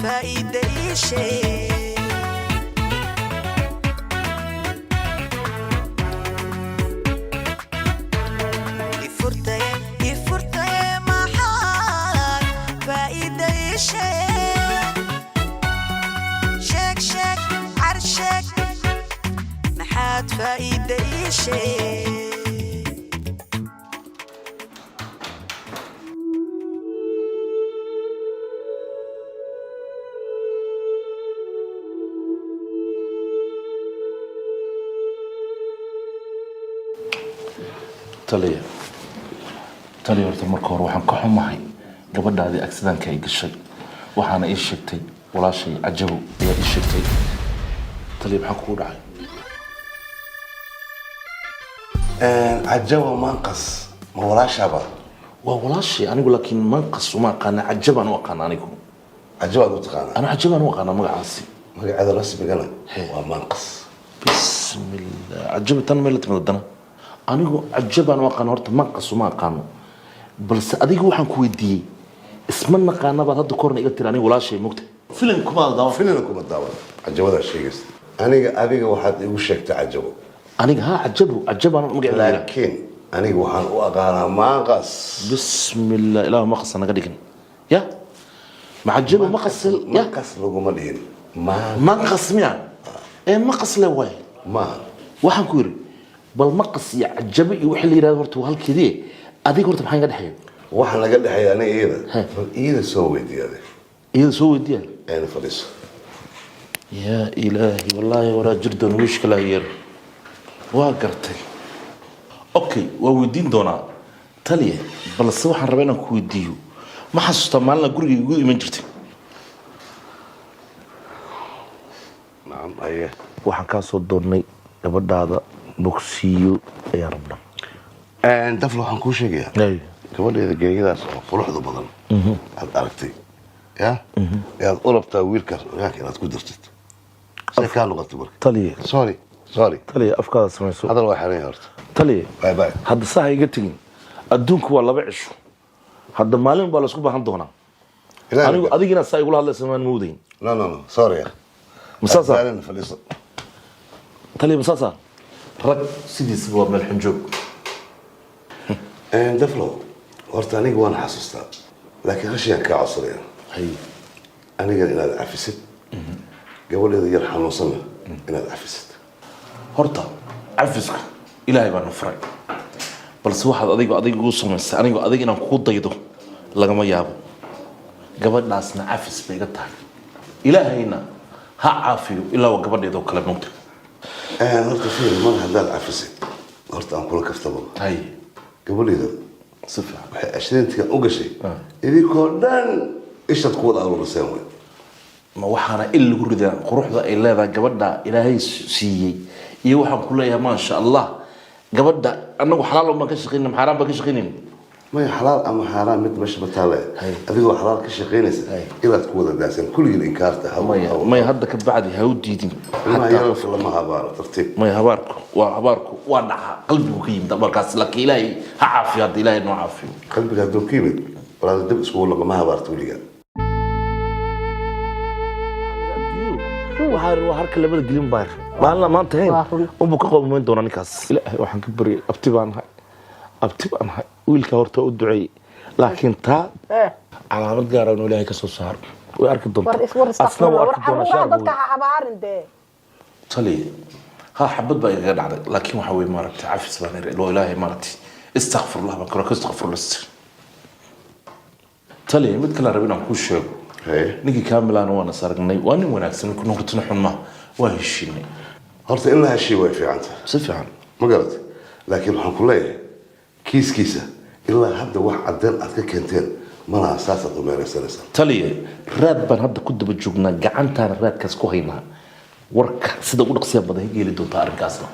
فايدة شيء يفرتي ما حال فايدة شيء شك عرشك محاد فايدة شيء taliya horta marka hore waxaan ka xumahay gabadhaadii accident-ka ay gashay waxaana ii sheegtay walaashay Cajabow ayaa ii sheegtay taliya maxaa kugu dhacay Cajabow manqas ma walaashaba waa walaashay anigu laakiin manqas uma aqaan Cajabaan u aqaan anigu Cajabow u taqaan ana Cajabaan u aqaan magacaasi magaceeda rasmiga waa manqas bismillah Cajab tan meel timaadana anigu Cajabaan u aqaan horta manqas uma aqaan balse adigu waxaan ku weydiiyay isma naqaana baad hadda korna iga tiri anigu walaashay mugta filim kuma daawa Cajabada sheegis aniga adiga waxaad igu sheegtay Cajabow aniga ha Cajabaan magaceeda laakiin aniga waxaan u aqaanaa manqas bismillah ilaahu maqas naga dhigin ya ma Cajabow maqas ya manqas laguma dhihin manqas miya maqas le way ma waxaan ku yiri bal maqas ya Cajabow iyo wixii la yiraahdo horta halkeedii adiga horta maxay naga dhaxay waxa naga dhaxay aniga iyada soo weydiiyay أنا فليس يا إلهي والله ولا جرد مشكلة ير واقرتي أوكي وودين دونا تاليه بل الصباح ربنا كوديو ما حسست مالنا قري يقول من جرتي نعم أيه waxaan ka soo doonay gabadhaada boksiyo ayaa rabna daflo waxaan kuu sheegayaa gabadheeda geegidaas oo quruxda badan aad aragtay ya yaad u rabtaa wiilkaas ogaanka inaad ku dartid say kaa noqotay marka taliye sorry taliye afkaada samayso hadal waa xeran horta taliye bye hadda saha iga tegin adduunku waa laba cisho hadda maalin baa la isku baahan doonaa anigu adigina saa igula hadlaysa maan moodayn no sorry مساسا فليس تلي مساسا رك سيدي سبوا من الحنجوب دفلو ورتاني وانا حسستا لكن هالشيء كعصريا هي انا قال انا عفست قبل اذا يرحم وصلنا انا عفست هرتا عفسك الهي بان فري بس واحد اديق سمس انا اديق ان كو ديدو لغما يابو gabadhaasna cafis bay iga tahay ilaahayna ha caafiyo ilaa gabadheedo kala noqdo horta fiir mar haddaad cafisid horta aan kula kaftabo hay gabadheeda sifa waxay ashrintiga u gashay idinkoo dhan ishad ku wada aruuriseen way ma waxaana il lagu ridaa quruxda ay leedahay gabadha ilaahay siiyay iyo waxaan ku leeyahay ma sha Allah gabadha anagu xalaal ma ka shaqeynaa xaraam ba ka shaqeynaa ما حلال أما حرام مثل مش بتاله أبيه حلال كشقينس إذا تكون داسين كل الإنكارته ما يهدك بعد هودي دي ما يعرف لما هبار ترتيب ما يهبارك وانا قلبي وكيم ده بركاس لك إلهي عافية هذا إلهي إنه عافية قلبك هذا كيم ولا تدب سكول لما ما هبار تقولي وهار كل بلد قليم بار ما أنت هين أبوك قوم من دون نكاس لا وحن كبري أبتبان wiilka horta u duceey laakiin taa calaamad gaar ah inuu Ilaahay ka soo saaro way arki doontaa asna waa arki doonaa dadka habaarinde tali ha xabad baa iga dhacday laakiin waxa way maaragtay cafis baan ilaa Ilaahay maaragtay astaghfirullah baan karo astaghfirullah tali mid kale rabina ku sheego nigi kaamilaan waana saragnay waa nin wanaagsan ku noqotay xun ma waa heshiinay horta in la heshiiyo way fiicanta si fiican ma garat laakiin waxaan ku leeyahay kiiskiisa ilaa hadda wax cadeen aad ka keenteen malaha saasad u meeraysanaysaa taliye raad baan hadda ku daba joognaa gacantaana raadkaas ku haynaa warka sida ugu dhaqsiya badan geeli doonta arrinkaasna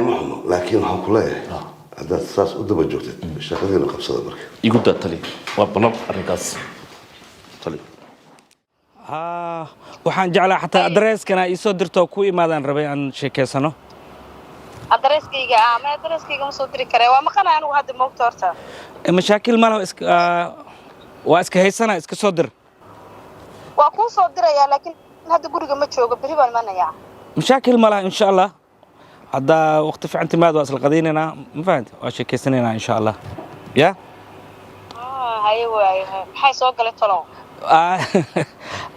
maxamed laakiin waxaan ku leeyahay haddaad saas u daba joogtid shaqadiina qabsada marka igu daa taliye waa balan arrinkaas taliye waxaan jeclaa xataa adreskana ii soo dirto ku imaadaan rabay aan sheekeysano adreskayga ama adreskayga ma soo diri karay waa maqanay anigu hadda moogta horta mashaakil malaha waa iska haysana iska soo dir waa kuu soo dirayaa laakiin hadda guriga ma joogo beri baan imanayaa مشاكل ما لها إن شاء الله هذا وقت في عندي ماذا أصل قضينا ما فهمت واشي كيسنينا إن شاء الله يا أيوة maxay soo galay talo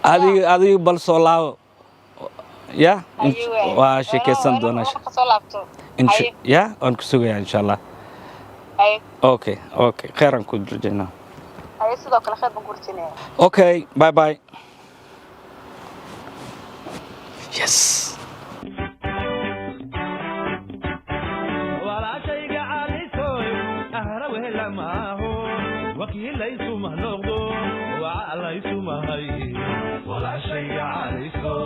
هذه بالصلاة يا واشي كيسن دونا soo laabto يا أنك سوي إن شاء الله أوكي خيرا كنت رجعنا أي sidoo kale khayr baan ku rajaynayaa أوكي باي يس وكيل ليس مهنوغدو وعلى ليس مهي ولا شيء عليسو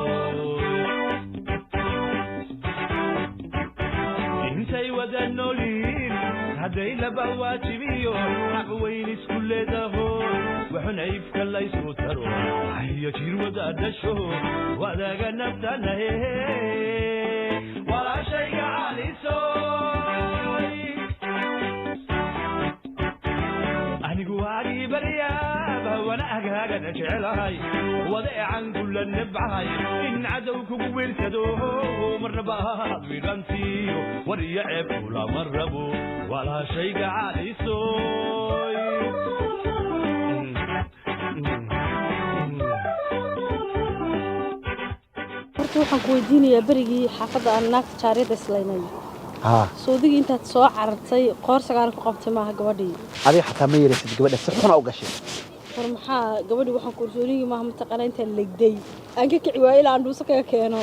انتي ودنولين هدي لبواجبيو عقوين اسكول دهو وحنيف كان ليس ترو هي جير ودادشو وداغا نبتنا ولا شيء عليسو أنيقواري بريابة وأنا أقاقا نجعلهاي وضيعا كل النبعهاي إن عدوك ويرتدوه مرباط ويغنسيو وريعب ولا مربو ولا شيء علي سوي waxaan ku weydiinayaa berigii xaafadda aan naagta jaariyada islaynay soodigi intaad soo carartay qoor sagaal ku qabtay maaha gabadhii adiga xataa ma yeelaysid gabadha si xun u gashay war maxaa gabadhii waxaan ku soonigi maaha mataqaana inta legday aan ka kici waayay ilaa aan dhuuso kaga keeno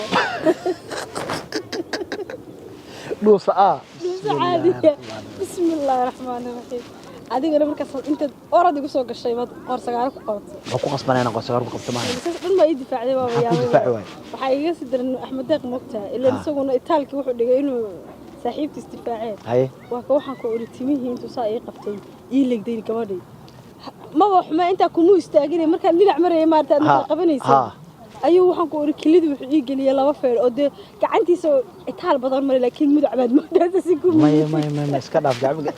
dhuuso caadiya bismillaahi raxmaani raxiim adigana markaas intaad orad igu soo gashay baad qoor sagaal ku qabatay waxaan ku qasbanayna qoor sagaal ku qabtay maaha dhan ma ii difaacday baba yaa waxaa iga sii daran Axmed Deeq Moogtaa ilaa isaguna itaalkii wuxuu dhigay inuu saaxiibtiis difaaceen waa ka waxaan ku uri timihiin tusaa ay qabtay ii legday gabadhii ma waxma inta kumu istaagin markaan dhinac maray maarta aad qabanaysaa ayuu waxaan ku uri kilidi wuxuu ii galiyay laba feer oo de gacantiisa itaal badan maray laakiin mudac baad moodaa si ku ma iska dhaaf gacmiga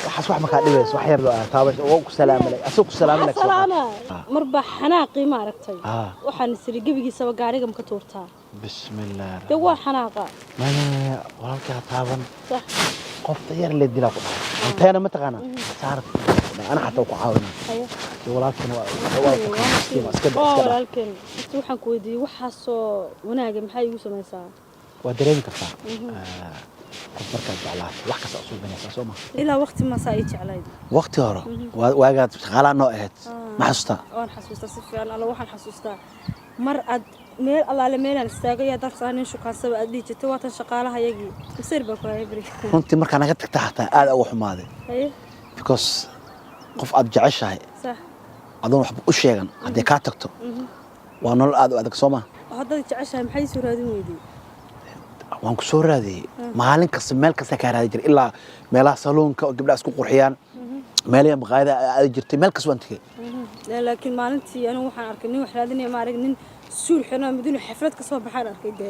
waxaas wax ma ka dhibayso wax yar loo taabasho oo ku salaamalay asoo ku salaamalay marba xanaaqi ma aragtay waxaan siri gabigiisa gaariga ma ka tuurtaa bismillaah dawa xanaaqa ma walaalka taaban صح qof yar la dilaa ku dhahay anteena ma taqaana saar ana xataa ku caawinaa walaalkan waa iska walaalkan waxaan ku weydiiyay waxa soo wanaaga maxay igu sameeysaa waa dareemi kartaa qof marka jeclaa wax kasta soo banaysaa soo ma ilaa waqti ma saa jeclayd waqti hore waagaad shaqaalaha noo ahayd ma xasuustaa waan xasuustaa si fiican alla waxaan xasuustaa mar ad meel allaale meelaan istaagay yaa darsaaneen shukaasaba aad dhijitay waatan shaqaalaha yagii sir baa ku hayay runtii marka naga tagta xataa aad ugu xumaaday because qof aad jeceshahay sax adoon waxba u sheegan hadii ka tagto waa nolol aad u adag soo ma hadda jeceshahay maxay soo raadin weydii waan ku soo raadiyay maalin kasta meel kasta ka raadi jiray ilaa meelaha saloonka oo gabdhaha isku qurxiyaan meelaha maqaayada aad jirtay meel kasta waan tagay laakiin maalintii anigu waxaan arkay nin wax raadinaya ma arag nin suul xirnaa midna xaflad ka soo baxaan arkay de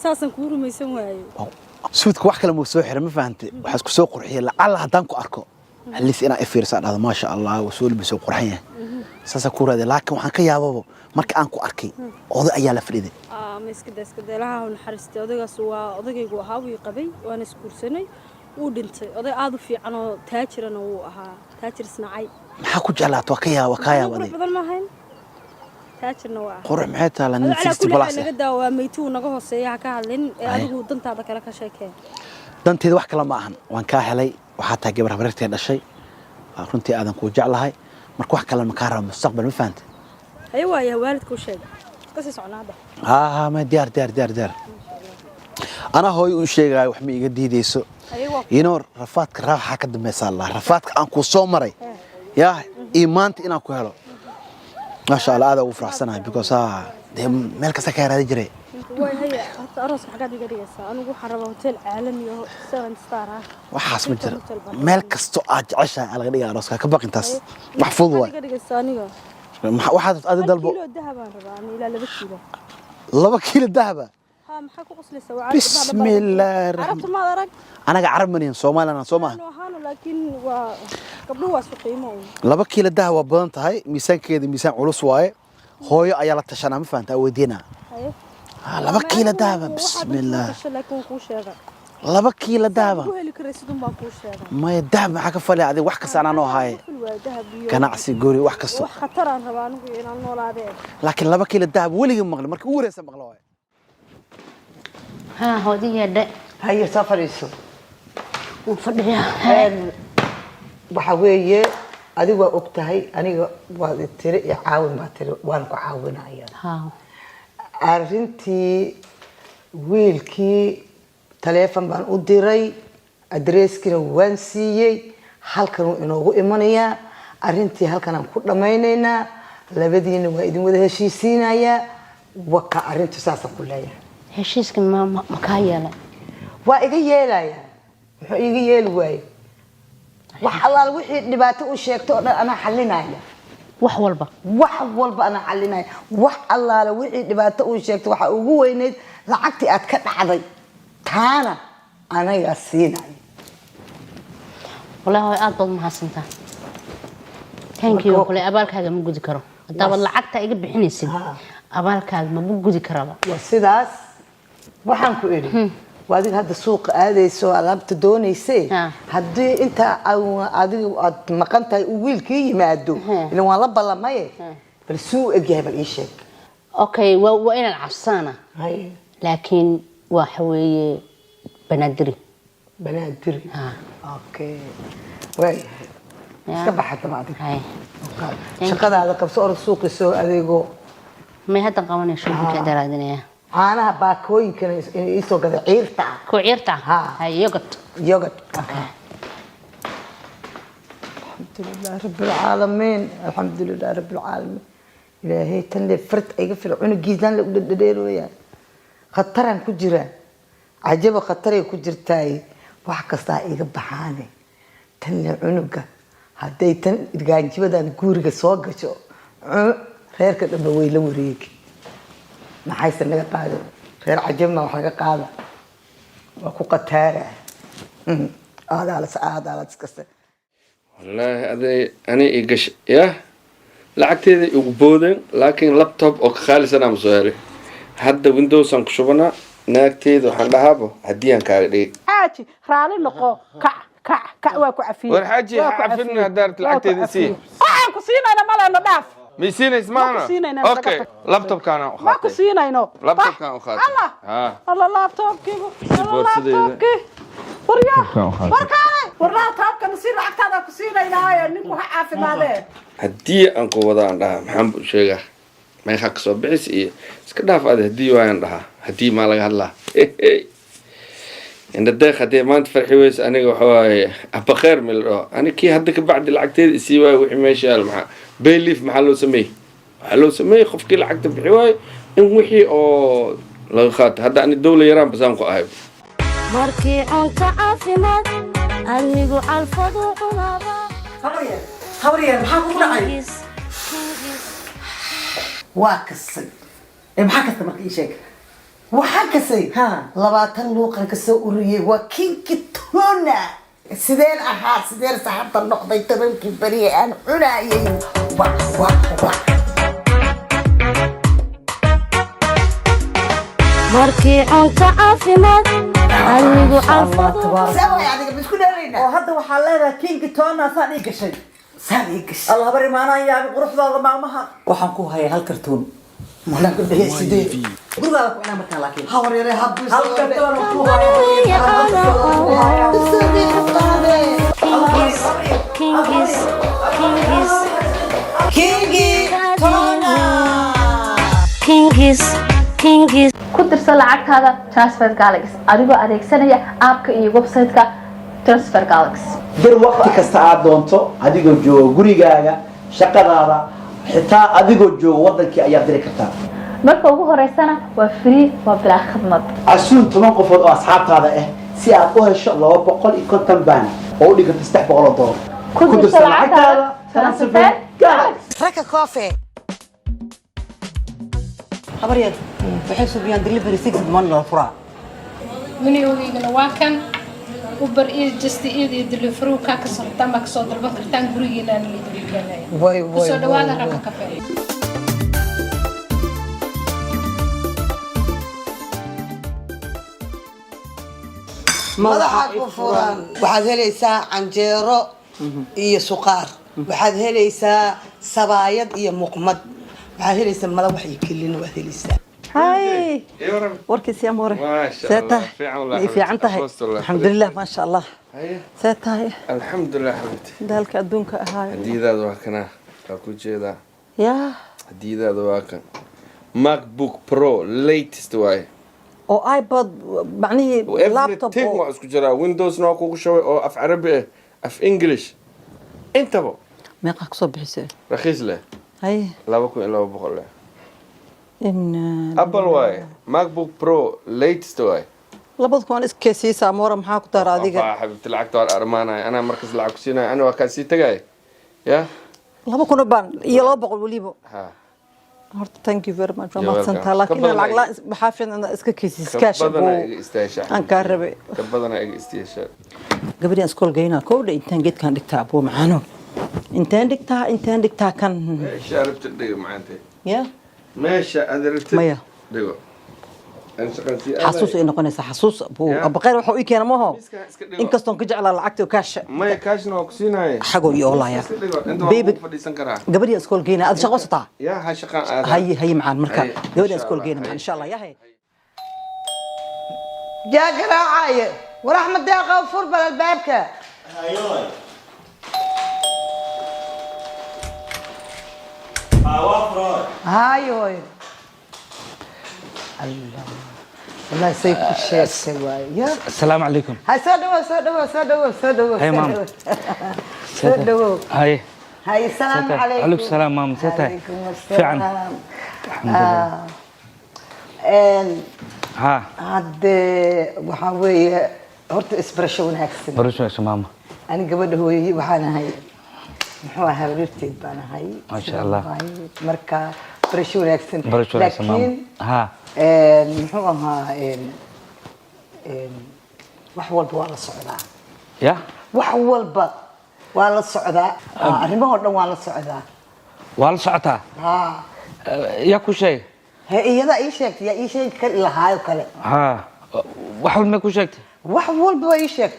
saasan ku rumaysan waayay suudka wax kale ma soo xiray ma fahantay waxa isku soo qurxiyay lacala hadaan ku arko halis ina ifiirsan dhado ma sha Allah wasuul bisoo qurxan yahay saasa ku raadi laakiin waxaan ka yaababo marka aan ku arkay oday ayaa la fadhiday ma iska deelaha oo naxariistay odaygaas waa odagaygu ahaa wii qabay waan iskuursanay uu dhintay oday aad u fiican oo taajirana uu ahaa taajir snacay maxaa ku jeclaato ka yaabaday badan ma hayn taajirna waa qurux maxay taala nin 60 plus naga daawaa maytuu naga hooseeya ka hadlin ee adigu dantaada kala ka sheekay danteeda wax kala ma ahan waan ka helay waxa taa gabar habartay dhashay runtii aadan ku jeclahay marka wax kale ma ka rabo mustaqbal ma fahamtay ayo waa waalidku sheeg kasi socnaada ma diyaar ana hooy u sheegay wax ma iga diideyso inoo rafaadka raaxa ka dambaysa Allah rafaadka aan ku soo maray yaa iimaanta inaan ku helo ما شاء الله هذا وفرحسنا because ده ملك سكر هذا جري وهي أروس حاجات جريسة أنا جو حرب هوتيل عالمي 7 ستار وحاس مجرى ملك استوعج عشاء على غير أروس كباق انتاس محفوظ واي واحد هذا دلبو كيلو الذهب أنا لا 2 كيلو 2 كيلو الذهب محكو قصلي سوا بسم الله الرحمن عرفت ما درك أنا عرب منين صومال أنا صومال لكن قبله واسو قيمه 2 كيلو الذهب وبنت هاي ميسان كده ميسان علوس واي hooyo ayaa la tashanaa ma fahantaa weydiinaa laba kiilo dahaba bismillaah laakiin kuu sheega 2 kiilo dahaba ku heli karay sidun baan kuu sheega maya dahab maxaa ka falay adiga wax kasta anoo haye ganacsi guri wax kasta wax khatar aan rabaa anigu inaan noolaadee laakiin 2 kiilo dahab weligii maqli markii ugu horeysa maqlo waay ها هودي يد هاي سفريسو فديا waxa weeye adigu waa ogtahay aniga waa tiri iyo caawin baa tiri waan ku caawinaya arintii wiilkii telefoon baan u diray adresskina waan siiyay halkan uu inoogu imanayaa arintii halkan aan ku dhameynaynaa labadiina waa idin wada heshiisiinaya waka arintu saas ku leeyahay heshiiska ma ka yeelay waa iga yeelaya wuxuu iga yeeli waayay wax alla wixii dhibaato u sheegto oo dhan ana xalinaya wax walba ana xalinaya wax alla wixii dhibaato u sheegto waxa ugu weyneed lacagtii aad ka dhacday taana anaga siinay wallahi aad baad mahadsantaa thank you kule abaalkaaga ma gudi karo hadaba lacagta iga bixinaysid abaalkaaga ma gudi karaba waa sidaas waxaan ku iri waadiga hadda suuqa aadayso alaabta doonaysay hadii inta adiga aad maqan tahay wiilkii yimaado ila waan la ballamay bal suu egyahay bal ii sheeg okay waa inaan cabsana laakiin waxa weeye banadiri okay way iska baxda ma adiga shaqadaada qabso or suuqa soo adeego ma hadda qabanayso shaqada daraadinaya caanaha baakooyinkan inay soo gada ciirta ku ciirta hay yogurt alhamdulillah rabbil alamin alhamdulillah rabbil alamin ilaahay tan le fard ayga fircoon giidan la dhadheeroya khataran ku jira ajaba khataray ku jirtay wax kasta iga baxaane tan le cunuga haday tan irgaanjibadan guuriga soo gasho reerka dhanba way la wareegi maxay sanaga qaado reer cajabna wax laga qaada waa ku qataara aadaala iskasta wallahi aday ani igash ya lacagteeda ugu boodeen laakiin laptop oo khaalisan ama soo helay hadda windows aan ku shubana naagteeda waxaan dhahaabo hadii aan kaaga dhigay xaaji raali noqo ka waa ku cafiyay war xaaji cafina daarta lacagteeda si waxaan ku siinayna malena dhaaf ميسينيس معنا اوكي لابتوب كان اخذ ما كسيناينو لابتوب كان اخذ الله لابتوب كيفو لابتوب كيف وريا وركاني ورلابتوب كان نسير لعقتادا كسيناينا نينكو عافيماده هدي انكو ودان دها محمد شيغا ما يخك سو بخيس اي اسك داف اد هدي وان دها هدي ما لغا هدلا ان الداخ هدي ما انت فرحي ويس انيغا وحواي ابا خير من انا كي هدك بعد لعقتيد سي واي وخي ميشال مع بيليف محلو سمي خفكي لعقت بحواي ان وحي او laga qaat hadda ani dawla yaraan basaan ku ahay markii aan ka caafimaad anigu alfadu qulaba habriya maxaa ku dhacay waa kasay maxaa kasta markii sheeg waxaa kasay 20 luuqan ka soo uriyay waa kinki tona sideen ahaa sideen saxabta noqday tabankii bari aan cunayay markii aan ka caafimaad anigu alfadu sabay adiga bisku dheerayna oo hadda waxa leedahay kinki tona saan ii gashay الله بري معنا يا قروح ذا مالمها waxaan ku hayay hal kartoon mana ku dhahay sidee guriga ku ina markaa laakiin hawar yare hab hal kartoon ku Kingis ku dirsan lacagtaada Transfer Galaxy adigoo adeegsanaya app-ka iyo website-ka Transfer Galaxy bir waqti kasta aad doonto adigoo jooga gurigaaga shaqadaada xitaa adigoo jooga wadankii ayaad diri kartaa marka ugu horeysana waa free waa bilaa khidmad asuun 10 qofood oo asxaabtaada ah si aad u hesho 250 baan oo u dhiganta 300 dollar ku dirsan lacagtaada Transfer Galaxy raka coffee habariyad waxay subiyaan delivery 6 month la furaa winigana waa kan uber is just the delivery ka socota ma soo dalban kartaan gurigeena la idin keenay way soo dhawaada raka cafe madaxa ku furan waxaad helaysaa canjeero iyo suqaar waxaad helaysaa sabaayad iyo muqmad waxaad helaysaa madax iyo kelina waad helaysaa هاي وركي يا موري سيتا في عنتها الحمد لله ما شاء الله سيتا الحمد لله حبيبتي دالك أدونك هاي هديداد واكنا كاكو جيدا يا هديداد واكن ماك بوك برو ليتست واي او ايباد معني لابتوب everything waa isku jira windows noo kugu shaway oo af carabi ah af english intaba meeqa ku soo bixisay raqiis leh hay 2200 leh in apple waay macbook pro latest waay labada kuwan iskeysiisa moora maxaa ku dar adiga xabibti lacagta waan armaanay ana markas lacag ku siinay ana waa ka sii tagay ya 200 baan iyo 200 waliba ha horta thank you very much ma santaa laakiin lacag la maxaafin iska keysiis kaash aan ka rabay ka badana iga istiisha gabadhan iskool geeyna koowda intaan geedkan dhigtaa abuu macaano intaan dhigtaa kan sharabta dhiga macaante ya meesha adartay maya dhigo حاسوس إنه قناة حاسوس بقير وحوي كان ما هو إن كستون كجع على العكت وكاش ما يكاش نوكسيناي حقول يا الله يا بيبي قبل سكول جينا هذا شغل سطع يا هاي شقان هي معان مركا قبل سكول جينا إن شاء الله يا هي يا جراعي ورحمة الله غفور بلا البابك هايوي هايوي الله يسيك الشيء سواي يا السلام عليكم هاي سودو هاي ماما سودو هاي هاي السلام عليكم عليكم السلام ماما سيتاي فعلا الحمد لله ها هاد وحاوي هرت اسبرشو وناكسن برشو ماما أنا قبل هو وحنا هاي محوها ورثي بنا هاي ما شاء الله مركا برشو وناكسن لكن ها محوها وحول بوالا السعودة يا وحول ب والا السعودة أرمه ولا والا السعودة والا السعودة ها يا كل شيء هي هذا أي شيء يا أي شيء كلا هاي وكلا ها وحول ما كل شيء وحول بواي شيء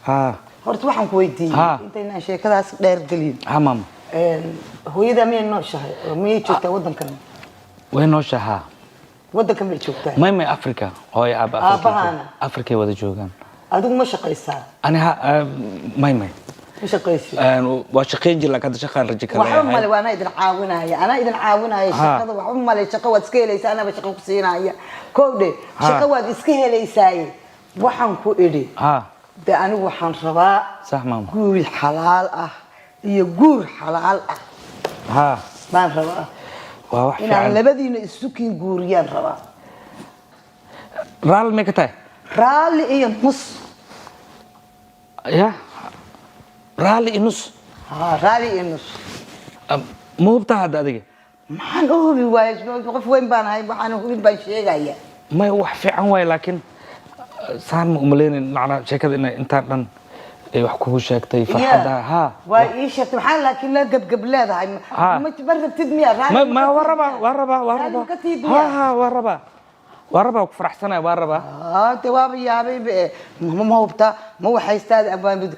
ها horta waxaan ku weydiiyay intayna sheekadaas dheer galin ha maam hooyada miyay nooshahay oo miyay joogtaa wadankan way nooshahay wadankan miyay joogtaa may Afrika hooy aaba Afrika wada joogan adigu ma shaqaysaa ani may ma shaqaysaa waa shaqeyn jir laakiin shaqaan rajo kale waxaan male waana idin caawinaya shaqada waxaan male shaqo waad iska helaysaa anaba shaqo ku siinaya koobde shaqo waad iska helaysaa waxaan ku idhi de anigu waxaan rabaa sax maama guur xalaal ah iyo guur xalaal ah ha baan rabaa waa wax inaan labadiina isu kiin guuriyaan rabaa raali ma ka tahay raali iyo nus ya raali iyo nus ha raali iyo nus ma hubtaa hadda adiga maxaan u hubi waayay qof weyn baan ahay waxaan hubin baan sheegaya may wax fiican waay laakiin saan ma umaleyn macna sheekada in intaan dhan ay wax kugu sheegtay farxada ha waa ii sheegtay maxaa laakiin la gabgab leedahay ma rabtid miya raali ma waraba ku faraxsanaa waraba te waaba yaabay ma hubta ma waxaystaad abaan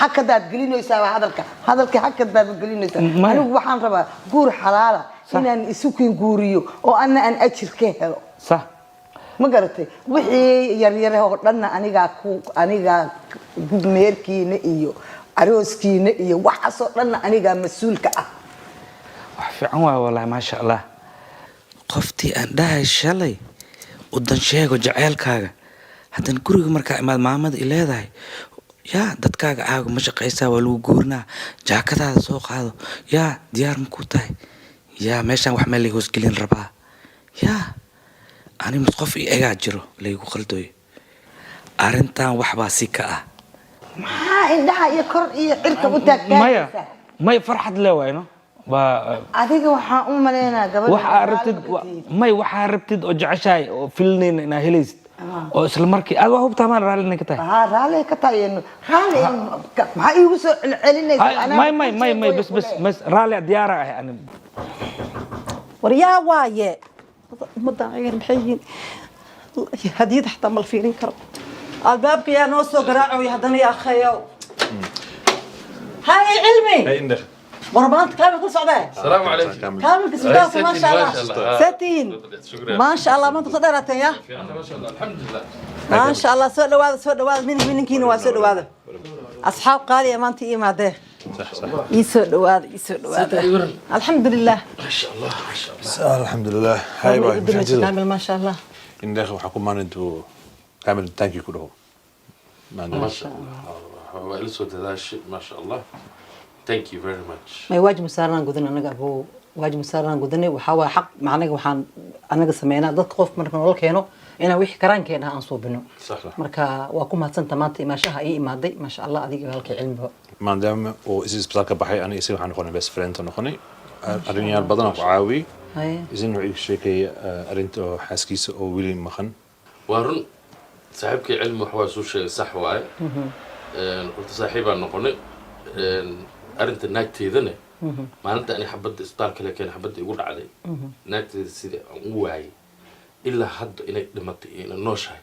hakadaad gelinaysaa hadalka hakadaad gelinaysaa anigu waxaan rabaa guur xalaala inaan isu kiin guuriyo oo aan ajir ka helo sax ma garatay wixii yar oo dhan aniga gudmeerkiina iyo arooskiina iyo waxaas oo dhan aniga mas'uulka ah wax fiican waa wallahi ma sha Allah qoftii aan dhahay shalay udan sheego jaceelkaaga hadan guriga markaa imaad maamada ileedahay yaa dadkaaga aago ma shaqaysaa waa lagu guurnaa jaakadaada soo qaado yaa diyaar ma ku tahay yaa meeshaan wax meel hoos gelin rabaa yaa ani mid qof iga jiro laygu qaldoy arintan waxba si ka ah maxaa indhaha iyo kor iyo cirka u taagaysaa may farxad leewayno ba adiga waxaan u maleynaa gabadha waxa rabtid oo jeceshahay oo filneen ina helaysid oo isla markii aad wax hubtaa maan raali ka tahay raali ka tahay raali maxaa iigu soo celinaysaa bas raali diyaar ah ani waryaa waaye مدة غير محيين هديد حتى ما الفيرين كرب الباب يا نوسو قراعو يا هدني يا أخيو هاي علمي هاي إندخ وربانت كامل كل صعبة السلام عليكم كامل كسباس ما شاء الله ستين ما شاء الله ما انتم صدرتين يا ما شاء الله الحمد لله ما شاء الله سود هذا من كينو سود هذا أصحاب قالي ما أنت إيه ما ده صح يسود هذا الحمد لله ما شاء الله ما شاء الله الحمد لله هاي باي كامل ما شاء الله إندخ وحكم ما أنتوا كامل تانك يو كله ما شاء الله الأسود هذا الشيء ما شاء الله thank you very much ما يواجه مسارنا قدنا أنا أبو واجه مسارنا قدنا وحاول حق معنا وحن أنا قسمينا ضد خوف من كنا كانوا أنا ويح كران كنا أنصوب منه صح مركا وأكون هتسنت ماتي ما شاء إيه ما دي ما شاء الله أديك هالك علم بقى ما دام وإذا بتلاقي بحي أنا يصير حنكون بس فريند نخوني أرني البدن وعاوي إذا نوعي شيء كي أرنت حاسكيس أو ويلي مخن وارن صاحبك علم وحواسو شيء صح واي قلت صاحبها نقولي أرنت ناكتي ذني ما أنت أنا حبيت إصدار كله كان حبيت يقول علي ناكتي سيد واعي إلا حد إنك دمت إن النوش هاي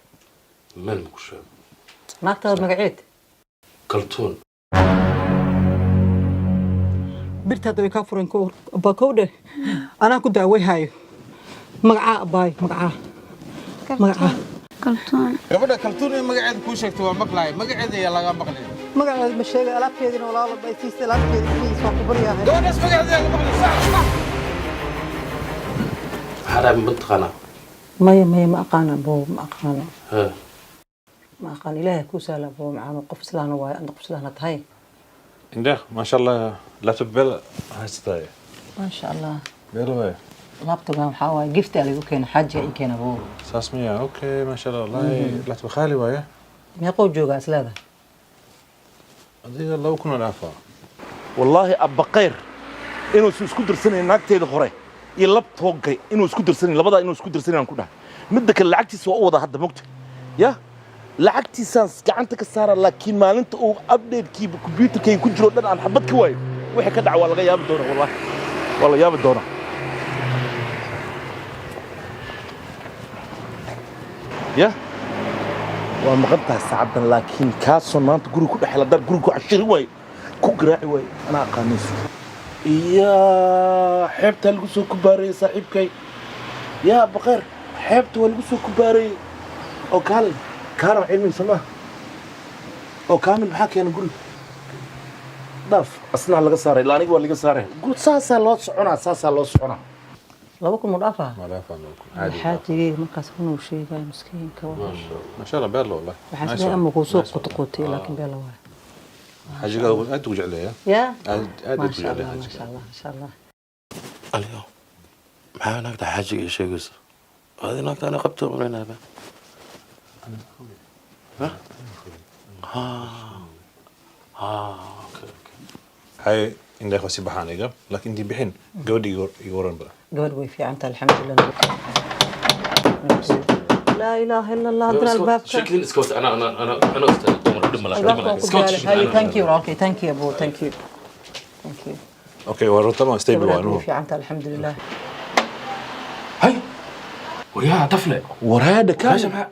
ما المكشف ناكتي مقعد كلتون برت هذا يكفرن كور باكوده أنا كنت أوي هاي مقعة باي مقعة كلتون gabadha kaltuun ee magaceeda ku sheegtay waa maqlaay magaceeda ayaa laga maqlay magaceeda ma sheegay alaabteedina walaalo bay siistay alaabteeda please waa ku baryahay gabadhaas magaceeda laga maqlay sax حرام منطقنا ما أقانا بو ما أقانا ها ما أقانا إلهي كوسالة بو معانا قف سلانا واي أنا قف سلانا تهاي إندخ ما شاء الله لا تبل هستاي ما شاء الله بيلوه لابتوب هم حواي جفتي على وكين حاجة إيه كان أبوه ساسمية أوكي ما شاء الله والله لا تبخالي وياه ما يقول جوجا سلاذا هذه الله يكون العفو والله أبا قير إنه سكوتر سنة ناكتي الخري يلبط هوجي إنه سكوتر سنة لبضع إنه سكوتر سنة نكونها مدك اللعكتي سواء وضع هذا مكتب يا لعكتي سانس كعنتك السارة لكن ما أنت أو أبديت كي بكمبيوتر كي يكون جرودان عن حبتك واي وحي كدع والله يا بدورة والله يا بدورة يا ومقدها السعادة لكن كاسون ما أنت قولي كل حلا دار قولي كل عشري واي كوكراعي واي أنا قانيس يا حبت القصو كباري صاحبكي يا بخير حبت والقصو كباري أو كارم علمي سماه أو كامل بحكي أنا أقول ضاف أصنع لقى صاري لا نقول لقى صاري قلت ساسا لو صعنا ساسا لو صعنا لو بكون مضافة عادي حاتي ما كسرنا وشيء كان مسكين كواش ما شاء الله بيرلو والله بحس لي أمك وسوق قطقوتي لكن بيرلو حاجة قال أنت توجع لي يا ما شاء الله ما شاء الله ما شاء الله اليوم معايا نقطع حاجة شيء قصة هذه نقطة أنا قبته من هنا اوكي هاي إندخ وسبحان الله لكن دي بحين جودي يورن بقى جود في عنتها الحمد لله لا إله إلا الله عندنا الباب شكلي اسكوت أنا أستاذ ثانك يو أوكي ثانك يو أبو ثانك يو اوكي ورطما ستيبل وانو في عنتها الحمد لله هاي وريها طفلة ورهذا كان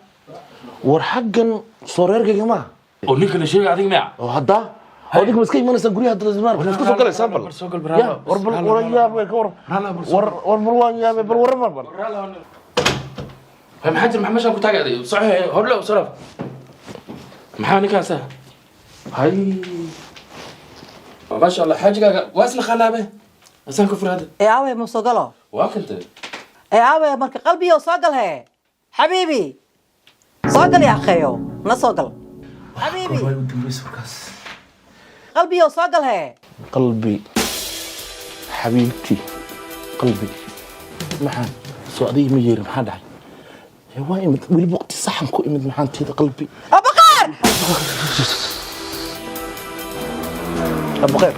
ورحقا صوريرك يا جماعة ونيك اللي شيء عادي معه وهذا هذيك مسكين ما نسقوليها الزمان بس كسو كلا سامبل يا وريا ورمروان يا بالورمر هم حاجة محمد شاف كتاعي صحيح هلا وصرف محاني كاسة هاي ما شاء الله حاجة واسنا خلابه أسان كفر هذا إيه عاوي مصقله واكنت إيه عاوي مرك قلبي وصقل هي حبيبي صقل يا أخيو نصقل حبيبي قلبي وصقل هي قلبي حبيبتي قلبي محان سعودي مير محان دحي هو إمد ولي بوقتي صحن كو إمد محان تيدا قلبي أبو خير أبو خير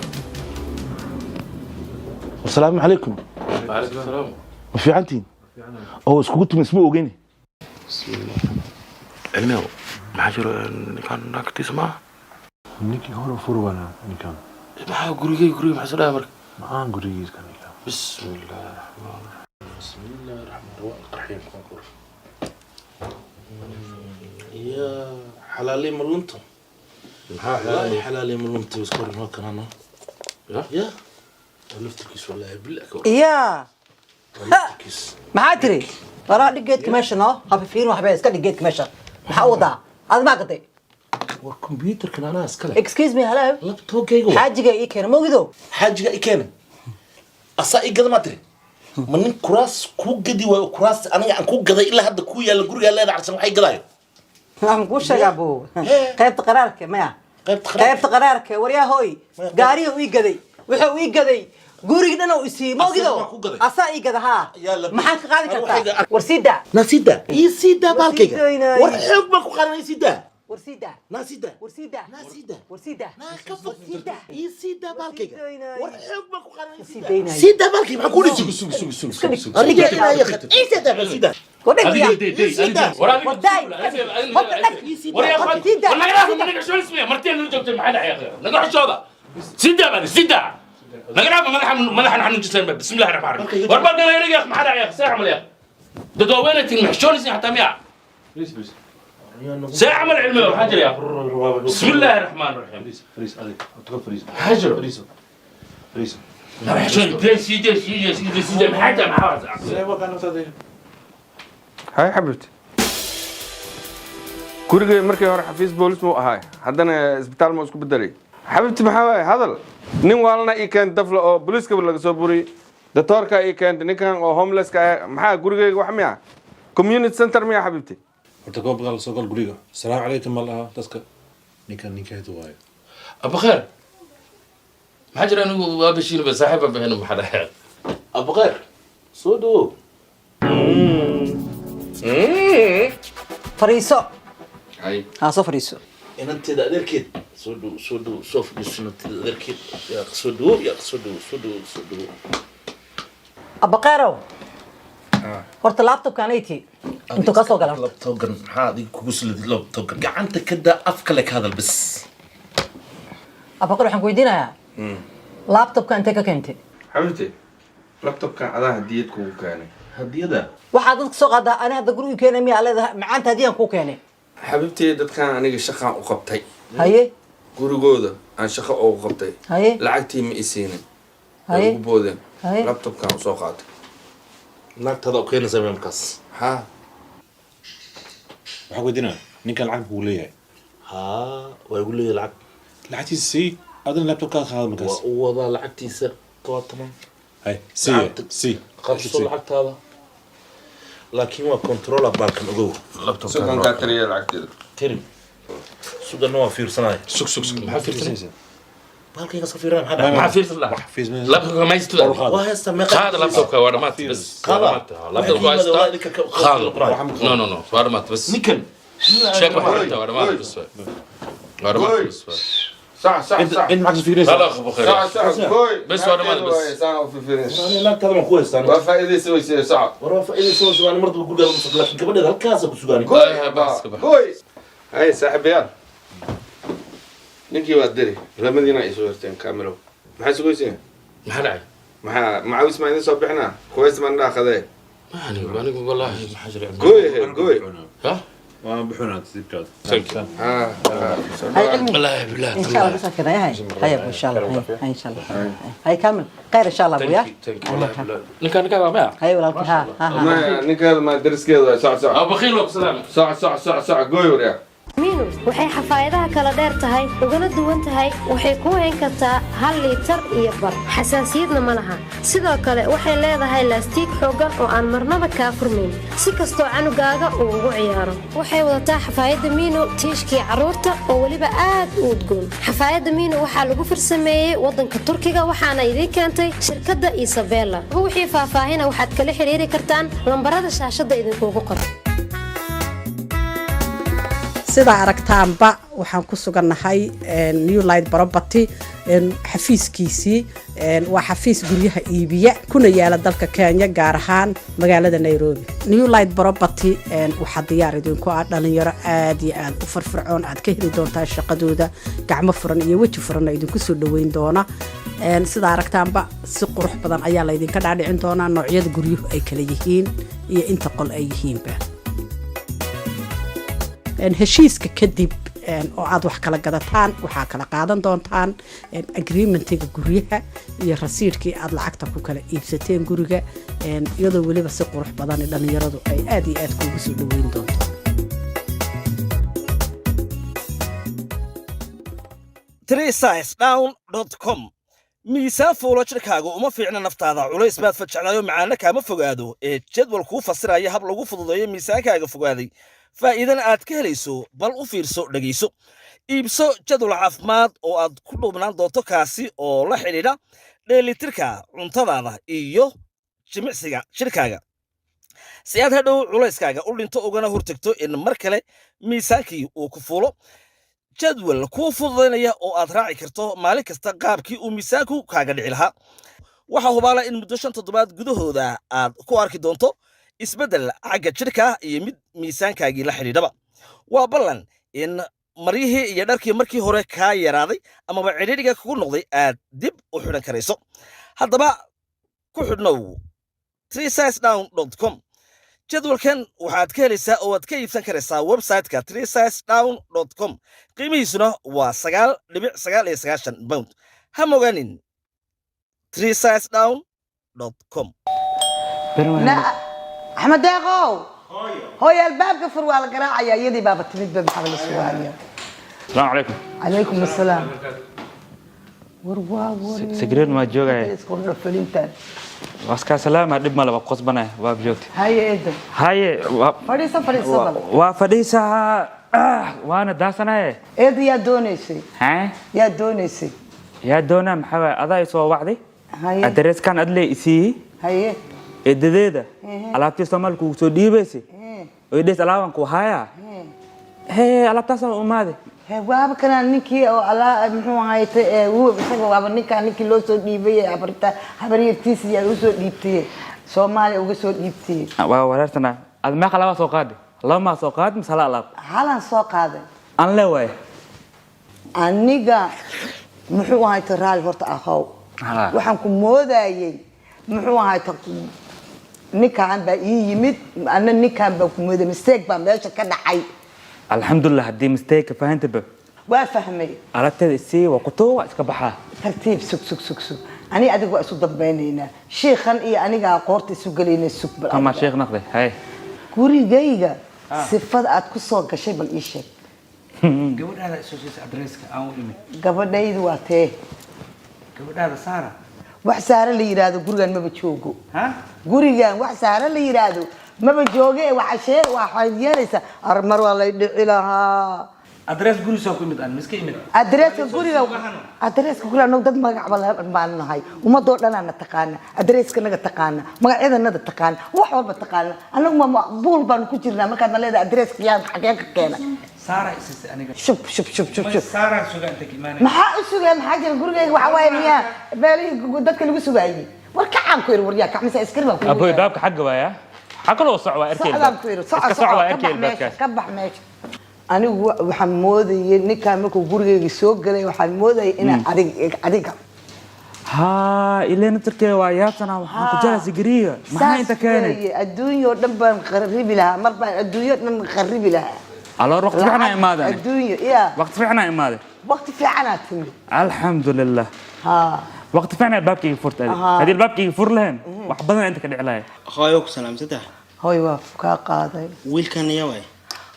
والسلام عليكم وعليكم السلام في عنتين أو اسكو قلت من اسمه وجيني بسم الله علمي محاجر كان هناك تسمع نيكي هو فرونا نكان ما قريجي محسن أمرك ما قريجي كان بسم الله الرحمن الرحيم بسم الله الرحمن الرحيم يا حلالي ملونتو والله حلالي ملونتو يسكر ما كان انا يا لفتكيس والله بالله يا maxaa tiri waraa dhigeedka meesha noo hafifiin waxbay iska dhigeedka meesha maxaa wadaa aad ma gaday war computerkan anaa iskale excuse me hello laptopkayga xaajiga ii keen mogido xaajiga ii keen asa ii gada ma tiri ma nin kuraas ku gadi waayo kuraas aniga aan ku gaday ilaa hadda ku yaala guriga leedahay arsan waxay gadaayo waxaan ku sheegaa buu qaybta qaraarka maya qaybta qaraarka waryaa hooy gaariga ii gaday wuxuu ii gaday guriga dhan oo isii mogido asa ii gada ha maxaa ka qaadi kartaa warsida nasida ii sida balkayga war xoog ma ku qadanay sida warsida nasida warsida nasida warsida warsida ii sida balkayga war xoog ma ku qadanay sida balkayga maxaa ku dhigi sug ariga ina ya khat ii sida balsida مدحنا حنو جسم بسم الله الرحمن الرحيم وربنا يا رجال ما حدا يا ساعه عمل يا ددوينه المحشون حتى ميا ساعه عمل علمي وحجر يا بسم الله الرحمن الرحيم فريز عليك فريز حجر فريز محشون بليز سيدي حتى ما حاول هاي حبيبتي كوريجي مركي هور حفيز بوليس مو هاي حدنا اسبيتال مو اسكو بدري حبيبتي maxaa hadal nin waalna ii keen dafla oo booliiska laga soo buri doctorka ii keen ninkan oo homeless ka maxaa gurigayga wax miya community center miya xabibti horta goob gal soo gal guriga salaam alaykum malaha dadka ninkeedu waayo aba khair maxaa jira anigu waa bashiir ba saaxiib ba bixin maxaa dhahay aba khair soo dhawo fariiso hay soo fariiso inanteeda adeerkeed soo fadhiisana adeerkeed yaa soo dhawo abaqeerow horta laptopkan ay tii intuu ka soo galay laptopkan maxaa adiga kugu silid laptopkan gacanta ka daa afka le ka hadal bas abaqeer waxaan ku weydiinayaa laptopka intee ka keentay xabibti laptopkan adaa hadiyad kugu keenay hadiyada waxaa dadka soo qaadaa ani hadda guriga keenay miyaa leedahay macaanta hadiyaan kuu keenay xabibtii dadkan aniga shaqaan u qabtay haye gurigooda aan shaqo ugu qabtay haye lacagtii ma isiinin haye ugu boodeen haye laptopkan u soo qaatay naagtada u keenaysa meemkaas ha waxaa weydiinaa ninkan lacag buu leeyahay ha waa igu leeyahay lacag lacagtiisa sii adina laptopkaa qaada markaas waa u wadaa lacagtiisa 20 hay sii qabso lacagtaada laakiin waa controller baalkan ogow laptopka sugan ka tiriya lacagteeda tirim sugan waa fiirsanaya sug maxaa fiirsanaysaa baalkayga safiirana maxaa fiirsan lahaa laptopka ma haysto waa haysta meeqa qaada laptopka waa dhamaad bas laptopka waa haysta qaada no waa dhamaad bas ninkan sheek waxa waa dhamaad bas waa dhamaad bas صح انت معك فكره لا ابو خير صح كوي بس وانا ما بس صح في فيرس انا لا كلام كويس انا وفائده سوي صح ورا فائده سوي انا مرض بقول لك قبل هالكاسه بسوغاني كوي هاي صاحبي ninkii waa diri labadiina ay soo yarteen kaamiro maxay soo goyseen maxaa dhacay maxaa ma idin soo bixinaa kuways ma dhaaqadee anigu wallahi maxaa jira gooy ha waan bixinaa tidibkaad والله بالله ان شاء الله بس كده هاي ان شاء الله هاي ان شاء الله هاي كمل خير ان شاء الله ابويا نكان ما هاي والله ها ninkaada ma dariskeeda sac ابو خير لو سلام sac gooy wariya miinu waxay xafaayadaha kala dheer tahay ugana duwan tahay waxay ku hayn kartaa 1 litir iyo bar xasaasiyadna ma laha sidoo kale waxay leedahay laastiig xooggan oo aan marnaba ka furmin si kasto canugaaga uu ugu ciyaaro waxay wadataa xafaayada miinu tiishkii caruurta oo waliba aad u udgoon xafaayada miinu waxa lagu farsameeyay wadanka Turkiga waxaana idin keentay shirkadda Isabella wixii faahfaahin waxaad kala xiriiri kartaan lambarada shaashada idinkugu qoran sida aragtaanba waxaan ku sugannahay New Light Property xafiiskiisii waa xafiis guryaha iibiya kuna yaala dalka Kenya gaar ahaan magaalada Nairobi New Light Property waxa diyaar idinku ah dhalinyaro aad iyo aad u firfircoon aad ka heli doontaa shaqadooda gacmo furan iyo waji furan idinku soo dhaweyn doona sida aragtaanba si qurux badan ayaa la idinka dhaadhicin doonaa noocyada guryuhu ay kala yihiin iyo inta qol ay yihiinba heshiiska kadib oo aad wax kala gadataan waxaa kala qaadan doontaan agreementiga guryaha iyo rasiidkii aad lacagta ku kala iibsateen guriga iyadoo weliba si qurux badan dhalinyaradu ay aad iyo aad kuugu soo dhaweyn doonto treesizedown.com miisaan fuulo jirkaaga uma fiicna naftaada culays baad fajeclaayo macaana kaama fogaado ee jadwal kuu fasiraya hab lagu fududeeyo miisaankaaga fogaaday faa'iidana aad ka helayso bal u fiirso dhegayso iibso jadwal caafimaad oo aad ku dhuubnaan doonto kaasi oo la xidhiidha dheelitirka cuntadaada iyo jimicsiga jirkaaga si aad hadhow culayskaaga u dhinto ugana hortagto in mar kale miisaankii uu ku fuulo jadwal kuu fududaynaya oo aad raaci karto maalin kasta qaabkii uu miisaanku kaaga dhici lahaa waxaa hubaala in muddo 5 toddobaad gudahooda aad ku arki doonto isbeddel xagga jirka iyo mid miisaankaagii la xidhiidhaba waa ballan in maryihii iyo dharkii markii hore kaa yaraaday amaba cidhiidhiga kugu noqday aad dib u xidhan karayso haddaba ku xidhnow treesizedown.com jadwalkan waxaad ka helaysaa oo aad ka iibsan karaysaa website-ka treesizedown.com qiimihiisuna waa 9.99 pound ha mogaanin treesizedown.com أحمد داغو هوي الباب كفر ولا قراعة يا يدي بابا تمد بمحل السؤال السلام عليكم عليكم السلام وروا سجرين ما جوجا يسكن فلينتان واسكا سلام دب ما لبا قصبنا باب جوجتي هاي إيدن هاي فريسة وفريسة وانا داسنا إيدي يا دونيسي ها يا دونيسي يا دونا محاوى أضاي سوا وعدي هاي الدرس كان أدلي إسي هاي إدديدا alaabtii Soomaaliku soo dhiibaysay oo idis alaaban ku haya alaabtaas oo umaade waaba kana ninkii oo ala muxuu ahaaytay uu isaga waaba ninkii loo soo dhiibay abarta habariytiis yaa u soo dhiibtay Soomaali uga soo dhiibtay waa wareertana ad ma qalaba soo qaadi lama soo qaad misala alaab halan soo qaaday aan la way aniga muxuu ahaaytay raal horta ahaw waxaan ku moodayay muxuu ahaaytay ninkaan baa ii yimid ana ninkaan baa ku mooday mistake baa meesha ka dhacay alxamdulillah hadii mistake fahantabe waa fahmay aragtida si waqto iska baxa tartiib sug ani adigu waa isu dambeynayna sheekhan iyo aniga qoorta isu galeynay sug bal ama sheekh naqday hay gurigayga sifad aad ku soo gashay bal ii sheeg gabadhaada soo sheegay adresska aan u imid gabadhaydu waa tee gabadhaada Sara wax saara la yiraahdo gurigan maba joogo gurigan wax saara la yiraahdo maba jooge waxa sheeg waxa yeelaysa armar waa la dhici lahaa adres guri soo ku mid aan miska imid adreska guriga noo dad magac baan nahay ummadoo dhan aan taqaan adreska naga taqaan magacyadana taqaan wax walba taqaan anagu ma maqbuul baan ku jirnaa marka aan leedahay adreska yaa xagee ka keena Sara isii aniga shub Sara sugan takimaan maxaa u sugay maxaa jira gurigayga waxa waay miyaa beelihii dadka lagu sugaayay war ka caan ku yar waryaa ka misa iskar baa ku abo daabka xagga waaya xaqlo socwa arkay socwa arkay dadkaas ka bax meesha anigu waxaan moodayay ninkaan markuu gurigayga soo galay waxaan moodayay inaan adiga ilaa tarkee waa yaabtana waxaan ku jira sigiriga maxaa inta keenay adduunyo dhan baan qaribi lahaa mar baan adduunyo dhan qaribi lahaa alors waqti fiicana imaade adduunyo ya waqti fiicana imaade waqti fiicana timid alxamdulillah waqti fiicana baabkii furtay hadii baabkii fur lahayn wax badan inta ka dhici lahayd hooyo ku salaamsada hooyo waa ka qaaday wiilkan yaway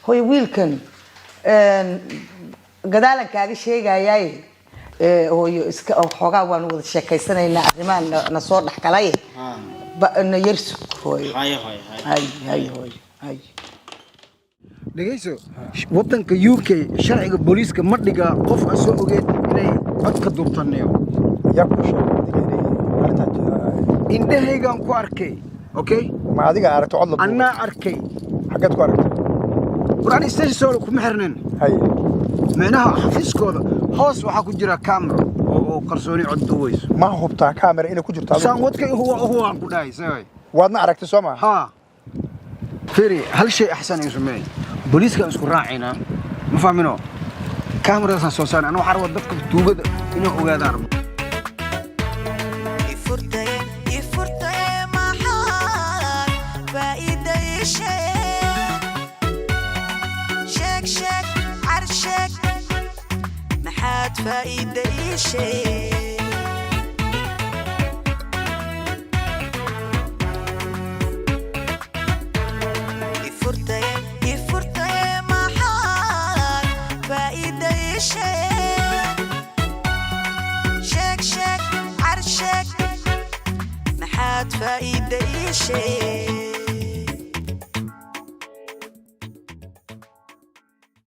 hooyo wiilkan gadaalan kaaga sheegayay hooyo iska xogaa waan wada sheekaysanaynaa arrimahan na soo dhaxgalay na yarsu hooyo hay dhageyso wadanka UK sharciga booliiska ma dhiga qof aan soo ogeyn inay cod ka durtanayo indhahaygaan ku arkay okay ma adiga aragto cod la duubay anaa arkay xageed ku aragtay quraan station kuma xirneen hay meelaha xafiiskooda hoos waxaa ku jira camera oo qarsooni cod duwayso ma hubtaa camera inay ku jirto saan wadkay huwa aan ku dhahay say waadna aragtay Soomaa ha firi hal shay ahsan ay sameeyay booliiska isku raacina ma fahmino kaamiradan soo saaran ana waxa rabaa dadka tuugada inay ogaadaan ifurtay maxaa faa'iido sheeg شيء يفرتي ما حال فايدة شيء شك عرشك ما حد فايدة شيء